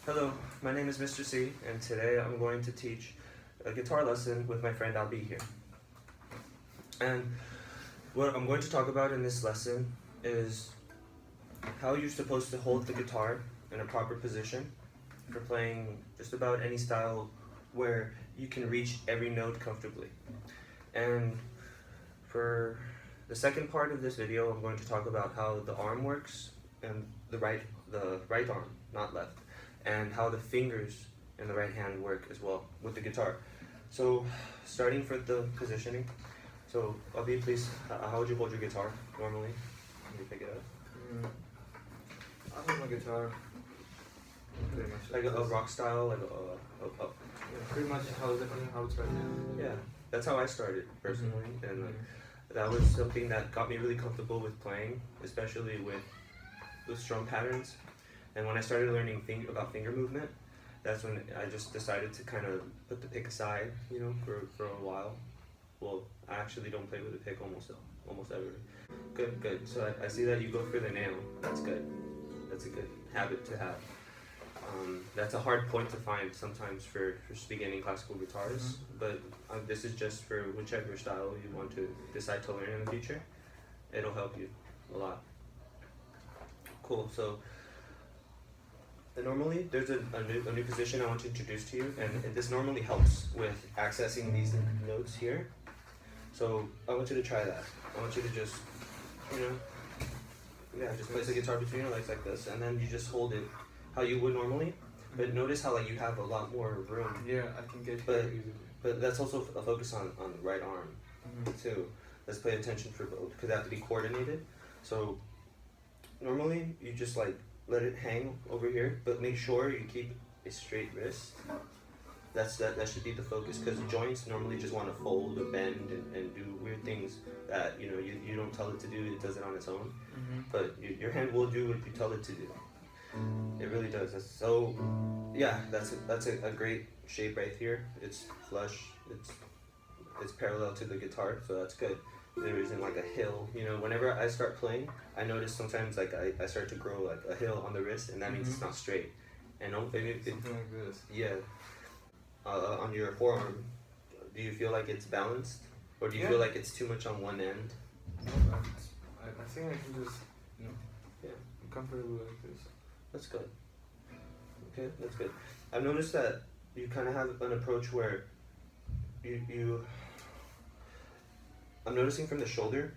Hello, my name is Mr. C, and today I'm going to teach a guitar lesson with my friend I'll be here. And what I'm going to talk about in this lesson is how you're supposed to hold the guitar in a proper position for playing just about any style where you can reach every note comfortably. And for the second part of this video, I'm going to talk about how the arm works and the right arm, not left, and how the fingers in the right hand work as well with the guitar. So starting for the positioning, so Abhi, please, how would you hold your guitar normally when you pick it up? I hold my guitar pretty much Like a this. rock style, like Yeah, pretty much how it's right now. yeah, that's how I started personally, and that was something that got me really comfortable with playing, especially with strum patterns. And when I started learning about finger movement, that's when I just decided to kind of put the pick aside, for a while. Well, I actually don't play with the pick almost ever. Good. So I see that you go for the nail. That's good. That's a good habit to have. That's a hard point to find sometimes for beginning classical guitars, but this is just for whichever style you want to decide to learn in the future. It'll help you a lot. Cool. So normally there's a new position I want to introduce to you, and this normally helps with accessing these notes here. So I want you to try that. I want you to just, just place the guitar between your legs like this, and then you just hold it how you would normally. But notice how you have a lot more room. Yeah, I can get here easily. But that's also a focus on the right arm too. Let's pay attention for both because they have to be coordinated. So normally you just let it hang over here, but make sure you keep a straight wrist. That should be the focus, because joints normally just want to fold or bend and do weird things that you don't tell it to do. It does it on its own. But your hand will do what you tell it to do. It really does. So yeah, that's a great shape right here. It's flush. It's parallel to the guitar, so that's good. There isn't like a hill. Whenever I start playing, I notice sometimes I start to grow like a hill on the wrist, and that means it's not straight. And something like this. Yeah. On your forearm, do you feel like it's balanced, or do you feel like it's too much on one end? No, I think I can just I'm comfortable like this. That's good. Okay, that's good. I've noticed that you kind of have an approach where I'm noticing from the shoulder,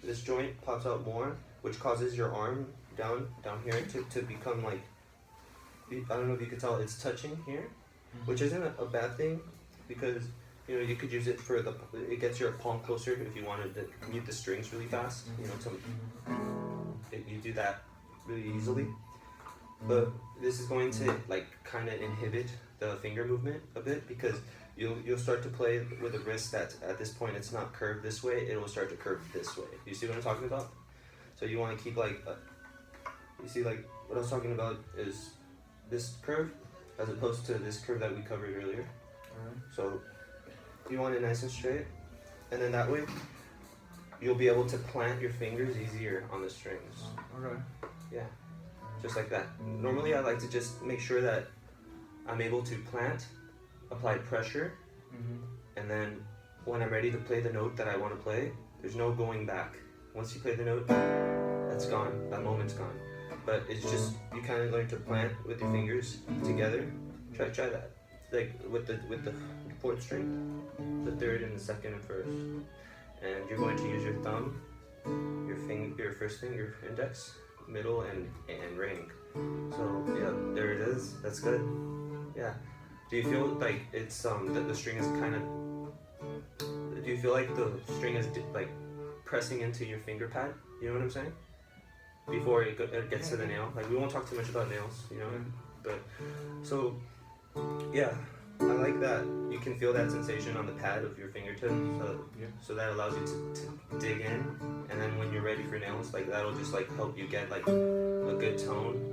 this joint pops out more, which causes your arm down here to become like, I don't know if you could tell, it's touching here, which isn't a bad thing, because you could use it it gets your palm closer if you wanted to mute the strings really fast. You do that really easily. But this is going to kind of inhibit the finger movement a bit, because you'll start to play with a wrist that at this point it's not curved this way, it will start to curve this way. You see what I'm talking about? So you want to keep you see what I was talking about is this curve as opposed to this curve that we covered earlier. So you want it nice and straight, and then that way you'll be able to plant your fingers easier on the strings. Okay. Yeah. Just like that. Normally I like to just make sure that I'm able to plant, apply pressure, and then when I'm ready to play the note that I want to play, there's no going back. Once you play the note, that's gone. That moment's gone. But it's just, you kind of learn to plant with your fingers together. Try that. With the fourth string, the third and the second and first. And you're going to use your thumb, your first finger, index, middle, and ring. So yeah, there it is. That's good. Yeah. Do you feel like it's that the string is kind of? Do you feel like the string is pressing into your finger pad? You know what I'm saying? Before it gets to the nail. We won't talk too much about nails, But so yeah, I like that you can feel that sensation on the pad of your fingertip. So that allows you to dig in, and then when you're ready for nails, that'll just help you get a good tone.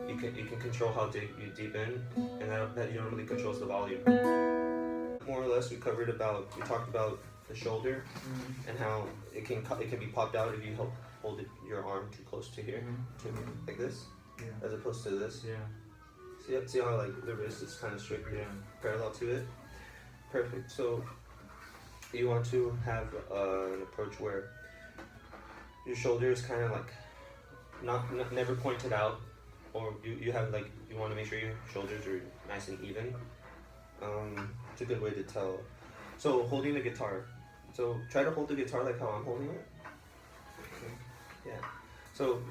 You can control how deep you deep in, and that normally controls the volume. More or less, we talked about the shoulder and how it can be popped out if you hold your arm too close to here, like this, as opposed to this. See how like the wrist is kind of straight, parallel to it. Perfect. So you want to have an approach where your shoulder is kind of like never pointed out, or you have like, you want to make sure your shoulders are nice and even. It's a good way to tell. So holding the guitar. So try to hold the guitar like how I'm holding it. Okay. Yeah. So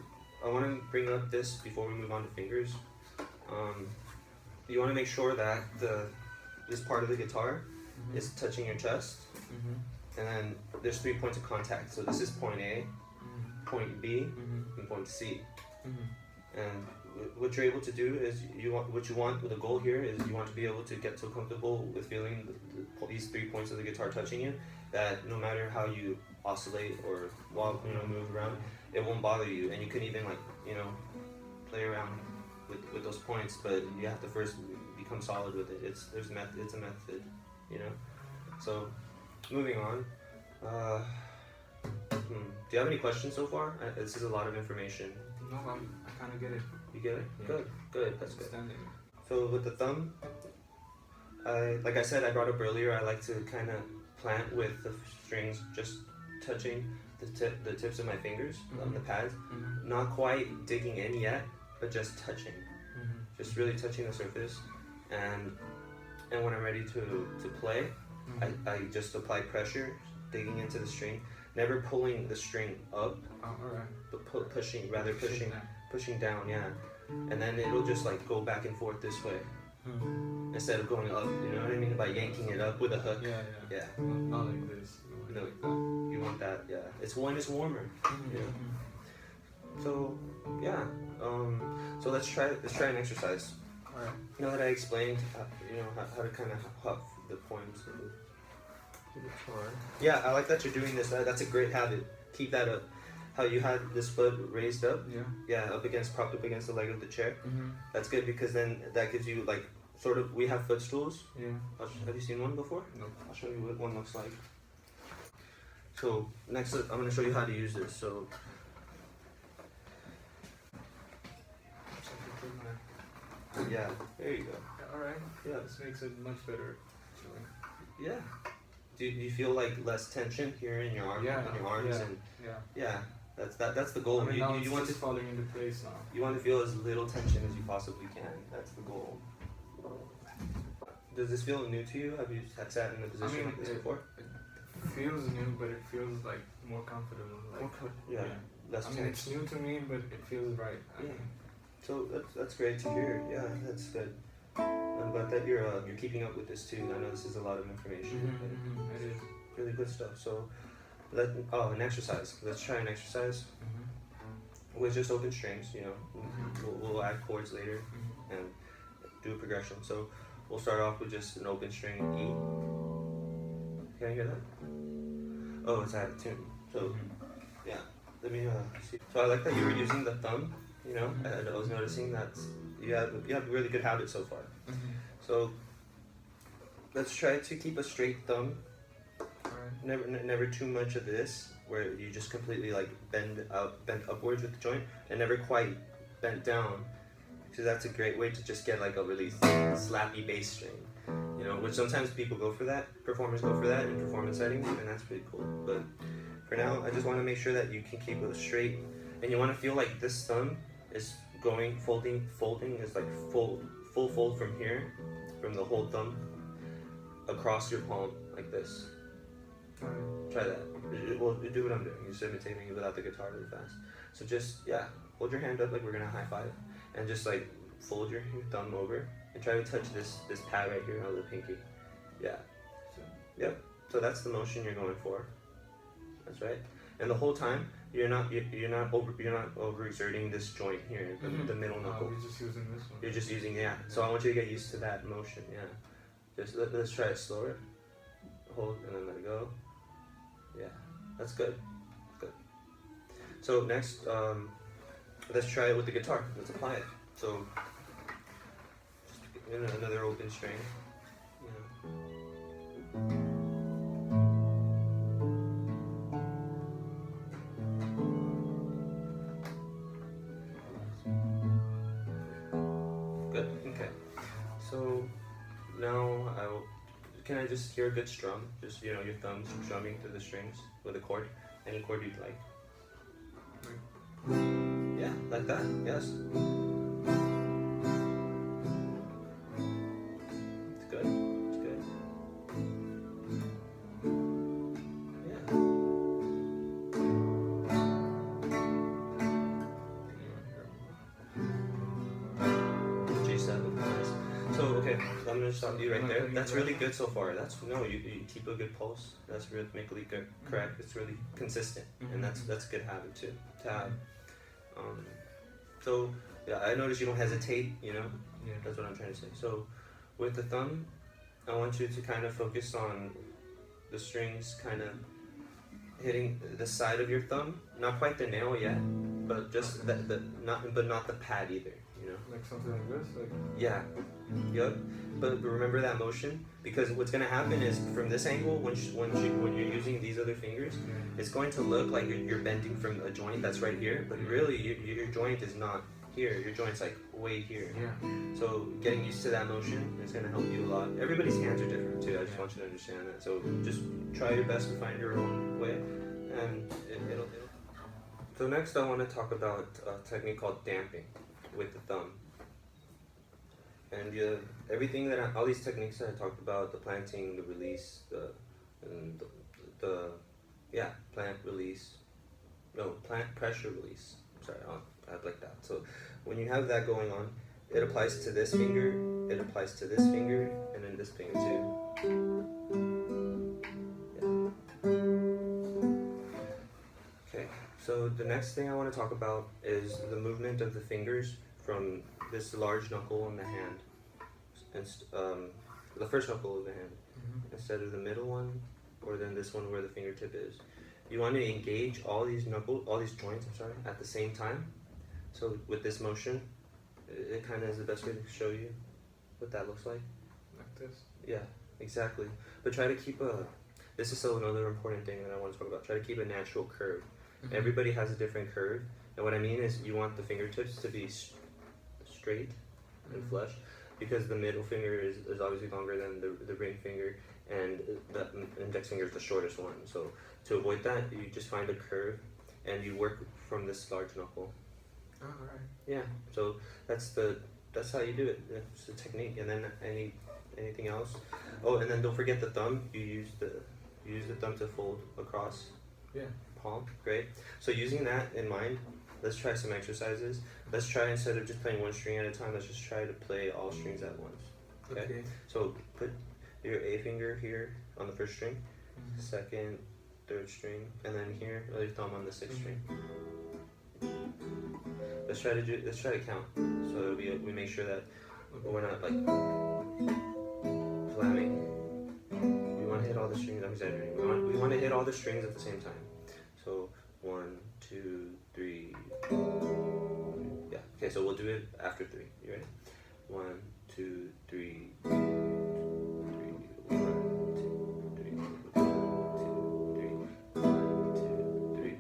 I want to bring up this before we move on to fingers. You want to make sure that this part of the guitar is touching your chest, and then there's 3 points of contact. So this is point A, point B, and point C. And what you're able to do is the goal here is you want to be able to get so comfortable with feeling these 3 points of the guitar touching you that no matter how you oscillate or move around, it won't bother you, and you can even play around with those points, but you have to first become solid with it. It's a method, So moving on. Do you have any questions so far? This is a lot of information. No, I kind of get it. You get it? Yeah. Good. That's good. Understanding. So with the thumb, like I said, I brought up earlier, I like to kind of plant with the strings just touching the tips of my fingers on the pads. Not quite digging in yet, but just touching. Just really touching the surface. And when I'm ready to play, I just apply pressure, digging into the string. Never pulling the string up, but pushing down, yeah. And then it'll just like go back and forth this way, instead of going up, you know what I mean? By yanking it up with a hook. Yeah. Not like this. No, like you want that, yeah. It's warmer. So, yeah. So let's try an exercise. Alright. Now that I explained, how to kind of huff the points of the guitar. Yeah, I like that you're doing this. That's a great habit. Keep that up. How you had this foot raised up. Yeah, propped up against the leg of the chair. That's good, because then that gives you like sort of. We have footstools. Yeah. Have you seen one before? No. I'll show you what one looks like. So next, I'm going to show you how to use this. So. Yeah, there you go. Alright. Yeah. This makes it much better. Yeah. Do you feel like less tension here in your arms? Yeah. That's the goal. I mean, you want to falling into place now. You want to feel as little tension as you possibly can. That's the goal. Does this feel new to you? Have you sat in a position like this before? It feels new, but it feels like more comfortable. Less tense. It's new to me, but it feels right. So that's great to hear. Yeah, that's good. I'm glad that you're keeping up with this too. I know this is a lot of information. It is really good stuff. So, an exercise. Let's try an exercise with just open strings. We'll add chords later and do a progression. So we'll start off with just an open string E. Can I hear that? Oh, it's out of tune. So yeah, let me see. So I like that you were using the thumb. I was noticing that you have a really good habit so far. So let's try to keep a straight thumb. Never too much of this, where you just completely like bend upwards with the joint, and never quite bent down, because that's a great way to just get like a really slappy bass string. Which sometimes people go for that, performers go for that in performance settings, and that's pretty cool. But for now, I just want to make sure that you can keep it straight, and you want to feel like this thumb is going, folding is like full fold from here, from the whole thumb across your palm like this. Try that. Well, do what I'm doing. You're just imitating it without the guitar really fast. So just hold your hand up like we're gonna high five, and just like fold your thumb over and try to touch this pad right here on the pinky. Yeah. So that's the motion you're going for. That's right. And the whole time you're not overexerting this joint here, the middle knuckle. You're just using this one. You're just using So I want you to get used to that motion. Yeah. Just let's try it slower. Hold and then let it go. Yeah, that's good. So next, let's try it with the guitar. Let's apply it. So just another open string. Good. Okay. now can I just hear a good strum? Just, your thumbs strumming through the strings with a chord. Any chord you'd like. Yeah, like that, yes. It's good, it's good. Yeah. G7, nice. So, okay, I'm gonna stop you right there. That's really good so far. You keep a good pulse. That's rhythmically good, correct. It's really consistent, and that's a good habit too to have. So yeah, I noticed you don't hesitate. Yeah. That's what I'm trying to say. So with the thumb, I want you to kind of focus on the strings, kind of hitting the side of your thumb. Not quite the nail yet, but just not the pad either. Like something like this, like. Yeah. Yep. But remember that motion, because what's gonna happen is from this angle, when you're using these other fingers, it's going to look like you're bending from a joint that's right here, but really your joint is not here. Your joint's like way here. Yeah. So getting used to that motion is gonna help you a lot. Everybody's hands are different too. I just want you to understand that. So just try your best to find your own way, and it'll. So next, I want to talk about a technique called damping with the thumb. And everything all these techniques that I talked about, the planting, the release, plant pressure release. Sorry, I'll add like that. So when you have that going on, it applies to this finger, it applies to this finger, and then this finger too. Yeah. Okay, so the next thing I want to talk about is the movement of the fingers from this large knuckle in the hand, and the first knuckle of the hand, instead of the middle one, or then this one where the fingertip is. You want to engage all these joints, at the same time. So with this motion, it kind of is the best way to show you what that looks like. Like this? Yeah, exactly. But try to keep this is another important thing that I want to talk about. Try to keep a natural curve. Everybody has a different curve. And what I mean is you want the fingertips to be straight and flush, because the middle finger is obviously longer than the ring finger, and the index finger is the shortest one. So to avoid that, you just find a curve and you work from this large knuckle. Oh, alright. Yeah, so that's how you do it. It's the technique. And then anything else. Oh, and then don't forget the thumb. You use the thumb to fold across. Yeah. Palm. Great. So using that in mind, let's try some exercises. Let's try, instead of just playing one string at a time, let's just try to play all strings at once. Okay? So put your A finger here on the first string, second, third string, and then here, your thumb on the sixth string. Let's try to count. So we make sure that we're not like slamming. We want to hit all the strings. I'm exaggerating. We want to hit all the strings at the same time. So 1, 2, 3. Yeah. Okay. So we'll do it after 3. You ready? 1, 2, 3. 1, 2, 3. 1, 2, 3. 1, 2,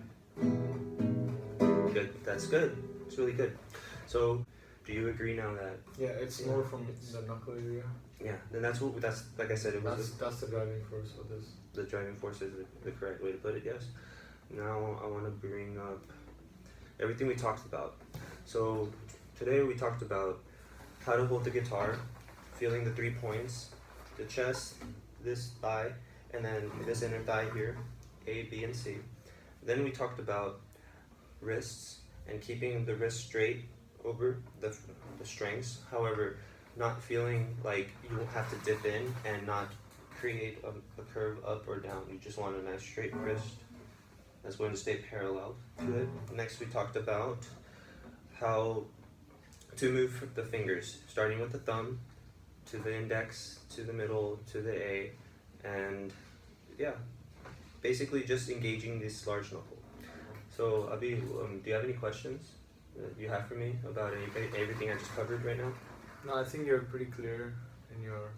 3. Good. That's good. It's really good. So, do you agree now that? Yeah, it's more from the knuckle area. Yeah. Then that's like I said. That's the driving force of this. The driving force is the correct way to put it. Yes. Now I want to bring up everything we talked about. So today we talked about how to hold the guitar, feeling the 3 points, the chest, this thigh, and then this inner thigh here, A, B, and C. Then we talked about wrists and keeping the wrist straight over the strings. However, not feeling like you have to dip in and not create a curve up or down. You just want a nice straight wrist that's going to stay parallel to it. Next, we talked about how to move the fingers, starting with the thumb to the index, to the middle, to the A, and yeah, basically just engaging this large knuckle. So, Abi, do you have any questions that you have for me about everything I just covered right now? No, I think you're pretty clear in your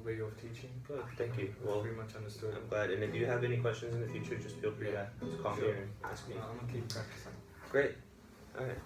way of teaching. Good, thank you. Well, pretty much understood. I'm glad. And if you have any questions in the future, just feel free to call me or ask me. I'm gonna keep practicing. Great. All right.